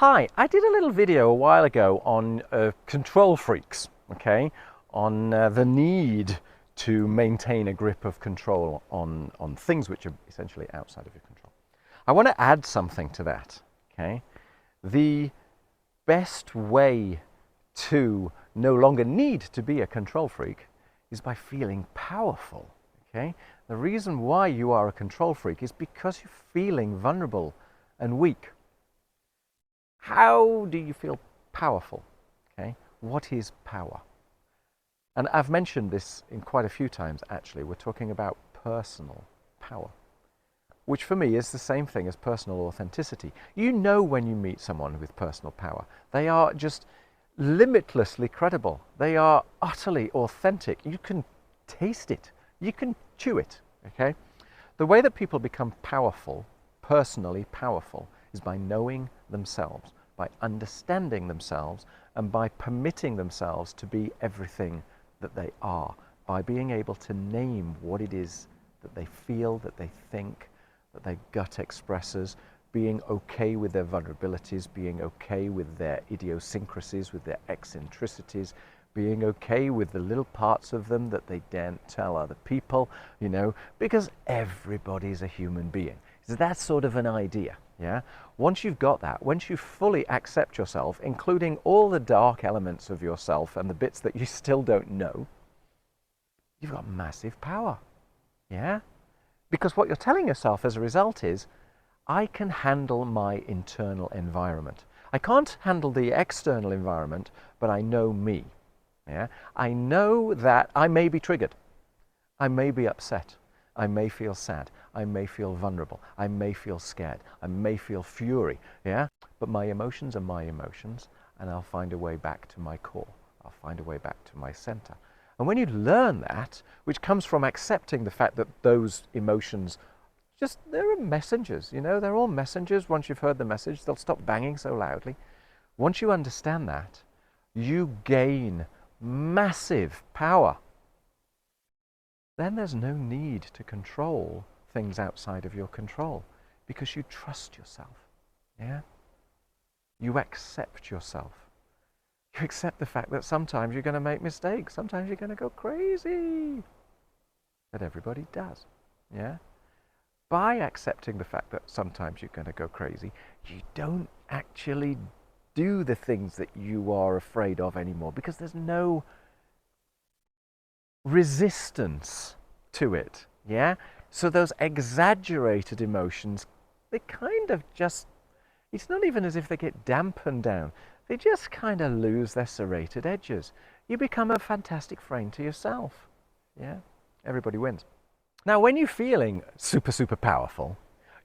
Hi, I did a little video a while ago on control freaks, okay, on the need to maintain a grip of control on things which are essentially outside of your control. I want to add something to that, okay. The best way to no longer need to be a control freak is by feeling powerful, okay. The reason why you are a control freak is because you're feeling vulnerable and weak. How do you feel powerful? Okay, what is power? And I've mentioned this in quite a few times, actually. We're talking about personal power, which for me is the same thing as personal authenticity. You know when you meet someone with personal power, they are just limitlessly credible. They are utterly authentic. You can taste it. You can chew it, okay? The way that people become powerful, personally powerful, is by knowing themselves, by understanding themselves, and by permitting themselves to be everything that they are, by being able to name what it is that they feel, that they think, that their gut expresses, being okay with their vulnerabilities, being okay with their idiosyncrasies, with their eccentricities, being okay with the little parts of them that they daren't tell other people, you know, because everybody's a human being. So that's sort of an idea, yeah? Once you've got that, once you fully accept yourself, including all the dark elements of yourself and the bits that you still don't know, you've got massive power, yeah? Because what you're telling yourself as a result is, I can handle my internal environment. I can't handle the external environment, but I know me, yeah? I know that I may be triggered. I may be upset. I may feel sad, I may feel vulnerable, I may feel scared, I may feel fury, yeah? But my emotions are my emotions, and I'll find a way back to my core. I'll find a way back to my center. And when you learn that, which comes from accepting the fact that those emotions, they're messengers, you know, they're all messengers. Once you've heard the message, they'll stop banging so loudly. Once you understand that, you gain massive power. Then there's no need to control things outside of your control because you trust yourself, yeah? You accept yourself. You accept the fact that sometimes you're going to make mistakes, sometimes you're going to go crazy. That everybody does, yeah? By accepting the fact that sometimes you're going to go crazy, you don't actually do the things that you are afraid of anymore because there's no resistance to it, yeah? So those exaggerated emotions, they kind of just, it's not even as if they get dampened down. They just kind of lose their serrated edges. You become a fantastic friend to yourself, yeah? Everybody wins. Now, when you're feeling super powerful,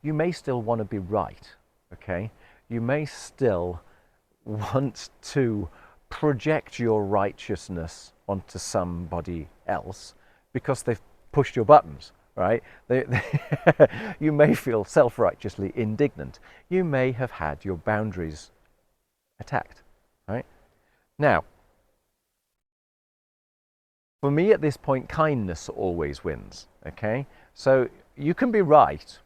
you may still want to be right, okay? You may still want to project your righteousness onto somebody else because they've pushed your buttons, right? You may feel self-righteously indignant. You may have had your boundaries attacked, right? Now, for me at this point, kindness always wins, okay? So you can be right,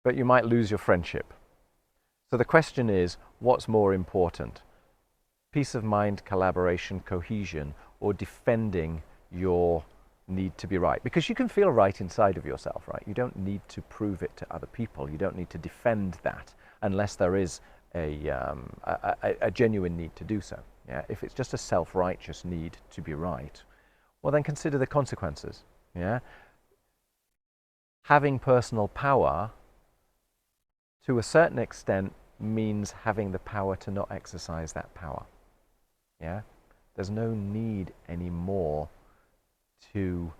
but you might lose your friendship. So the question is, what's more important? Peace of mind, collaboration, cohesion, or defending your need to be right? Because you can feel right inside of yourself, right? You don't need to prove it to other people. You don't need to defend that unless there is a genuine need to do so. Yeah? If it's just a self-righteous need to be right, well then consider the consequences. Yeah? Having personal power, to a certain extent, means having the power to not exercise that power. Yeah? There's no need anymore to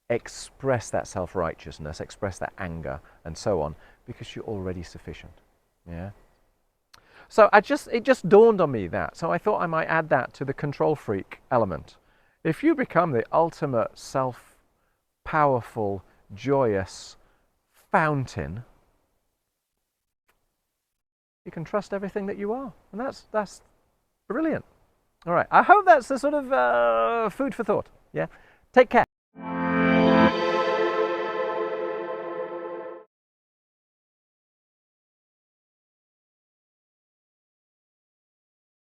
express that self-righteousness, express that anger, and so on, because you're already sufficient. Yeah? So it just dawned on me that. So I thought I might add that to the control freak element. If you become the ultimate self-powerful, joyous fountain, you can trust everything that you are. And that's brilliant. All right, I hope that's the sort of food for thought. Yeah, take care.